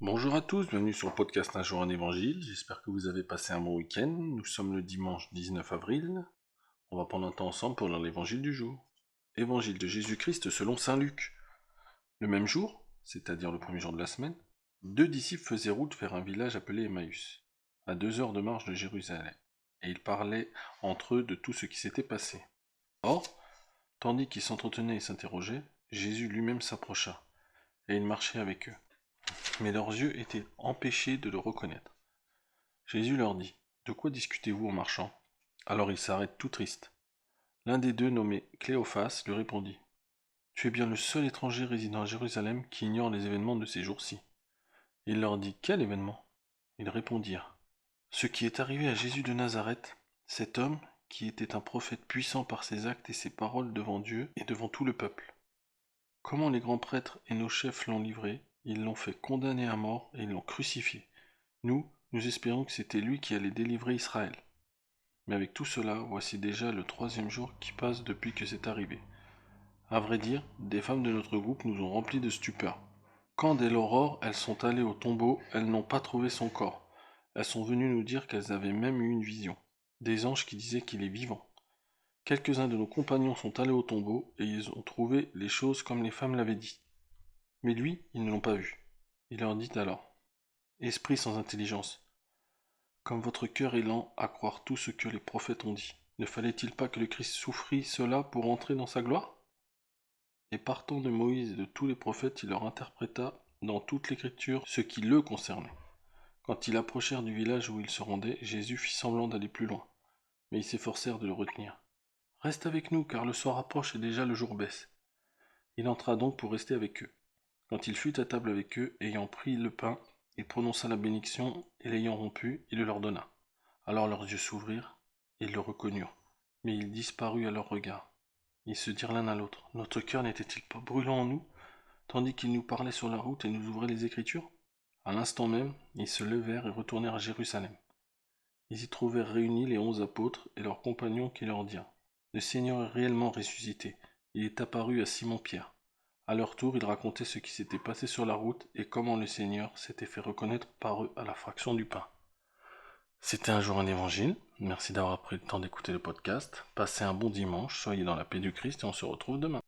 Bonjour à tous, bienvenue sur le podcast Un jour un évangile. J'espère que vous avez passé un bon week-end. Nous sommes le dimanche 19 avril. On va prendre un temps ensemble pour lire l'évangile du jour. Évangile de Jésus-Christ selon saint Luc. Le même jour, c'est-à-dire le premier jour de la semaine, deux disciples faisaient route vers un village appelé Emmaüs, à 2 heures de marche de Jérusalem, et ils parlaient entre eux de tout ce qui s'était passé. Or, tandis qu'ils s'entretenaient et s'interrogeaient, Jésus lui-même s'approcha, et il marchait avec eux. Mais leurs yeux étaient empêchés de le reconnaître. Jésus leur dit: De quoi discutez-vous en marchant? Alors ils s'arrêtent tout tristes. L'un des deux, nommé Cléophas, lui répondit: Tu es bien le seul étranger résidant à Jérusalem qui ignore les événements de ces jours-ci. Il leur dit: Quel événement? Ils répondirent: Ce qui est arrivé à Jésus de Nazareth, cet homme qui était un prophète puissant par ses actes et ses paroles devant Dieu et devant tout le peuple. Comment les grands prêtres et nos chefs l'ont livré, ils l'ont fait condamner à mort et ils l'ont crucifié. Nous espérions que c'était lui qui allait délivrer Israël. Mais avec tout cela, voici déjà le troisième jour qui passe depuis que c'est arrivé. À vrai dire, des femmes de notre groupe nous ont remplis de stupeur. Quand dès l'aurore, elles sont allées au tombeau, elles n'ont pas trouvé son corps. Elles sont venues nous dire qu'elles avaient même eu une vision. Des anges qui disaient qu'il est vivant. Quelques-uns de nos compagnons sont allés au tombeau et ils ont trouvé les choses comme les femmes l'avaient dit. Mais lui, ils ne l'ont pas vu. Il leur dit alors: Esprit sans intelligence, comme votre cœur est lent à croire tout ce que les prophètes ont dit, ne fallait-il pas que le Christ souffrit cela pour entrer dans sa gloire? Et partant de Moïse et de tous les prophètes, il leur interpréta dans toute l'écriture ce qui le concernait. Quand ils approchèrent du village où ils se rendaient, Jésus fit semblant d'aller plus loin, mais ils s'efforcèrent de le retenir. Reste avec nous, car le soir approche et déjà le jour baisse. Il entra donc pour rester avec eux. Quand il fut à table avec eux, ayant pris le pain, il prononça la bénédiction, et l'ayant rompu, il le leur donna. Alors leurs yeux s'ouvrirent, et ils le reconnurent, mais il disparut à leurs regards. Ils se dirent l'un à l'autre: Notre cœur n'était-il pas brûlant en nous, tandis qu'il nous parlait sur la route et nous ouvrait les Écritures? À l'instant même, ils se levèrent et retournèrent à Jérusalem. Ils y trouvèrent réunis les 11 apôtres et leurs compagnons qui leur dirent: Le Seigneur est réellement ressuscité, il est apparu à Simon-Pierre. À leur tour, ils racontaient ce qui s'était passé sur la route et comment le Seigneur s'était fait reconnaître par eux à la fraction du pain. C'était un jour un évangile. Merci d'avoir pris le temps d'écouter le podcast. Passez un bon dimanche, soyez dans la paix du Christ et on se retrouve demain.